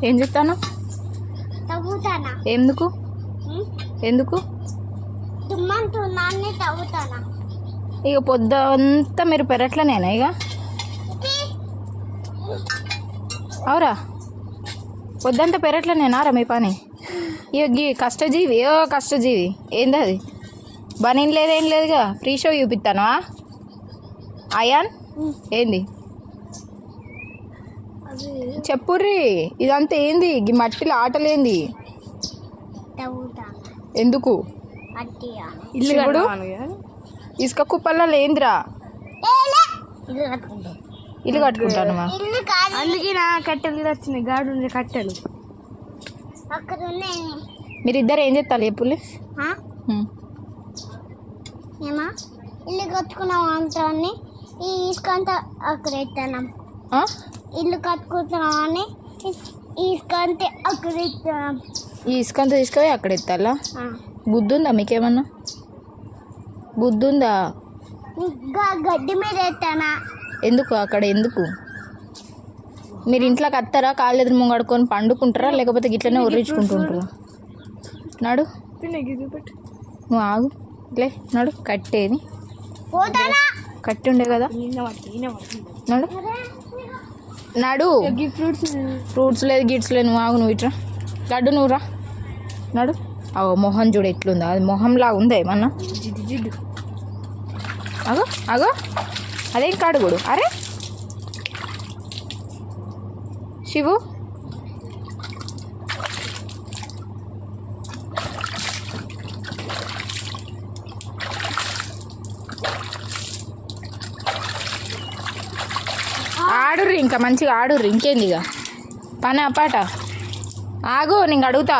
ఏం చెప్తాను? తవ్వుతానా. ఎందుకు ఎందుకు? దుమ్మంటున్నాన్ని తవ్వుతానా. ఇక పొద్దంతా మీరు పెరట్లనేనా ఇక? అవురా, పొద్దంతా పెరట్లనేనారా మీ పని? ఇక కష్టజీవి కష్టజీవి ఏంది అది? బనీన్ లేదేం లేదుగా, ఫ్రీ షో చూపిస్తాను. అయాన్ ఏంది చెప్పుర్రి, ఇదంతా ఏంది? ఈ మట్టిలో ఆటలేంది? ఎందుకు? శివుడు ఇసుక కుప్పల్లో లేందిరా. ఇల్లు కట్టుకుంటాను. అందుకే నా కట్టెలు వచ్చినాయి, గాడు ఉండే కట్టెలు అక్కడ ఉన్నాయి. మీరిద్దరు ఏం చేస్తారు చెప్పుల్లి? ఏమా ఇల్లు కట్టుకున్నాం అంటాన్ని ఈ ఇసుక అంతా అక్కడ ఎత్తాను. ఇల్లు కట్టుకుంటున్నామని ఇసుక అంతే అక్కడ ఎత్తాం. ఈ ఇసుక అంతా తీసుకుపోయి అక్కడ ఎత్తాలా? బుద్ధి ఉందా మీకేమన్నా? బుద్ధి ఉందా? గడ్డి మీద ఎత్తానా. ఎందుకు అక్కడ? ఎందుకు? మీరు ఇంట్లోకి వస్తారా? కాళ్ళు ఎదురు ముంగడుకొని పండుకుంటారా, లేకపోతే గిట్లనే ఉర్రించుకుంటుంటారా? నాడు నువ్వు ఆగు, లే నాడు. కట్టేది కట్టి ఉండే కదా, నాడు నాడు. ఫ్రూట్స్ లేదు గిట్స్ లేదు, నువ్వు ఆగు. నువ్వు ఇట్రా లడ్డు, నువ్వు రా నాడు. అగో మొహం చూడు ఎట్లుందా, అది మొహంలా ఉందా ఏమన్నా? అగో అగో అదేం కాడుగుడు. అరే శివు, ఆడుర్రి, ఇంకా మంచిగా ఆడుర్రి. ఇంకేంది ఇక పని అపాట? ఆగు, నేను అడుగుతా.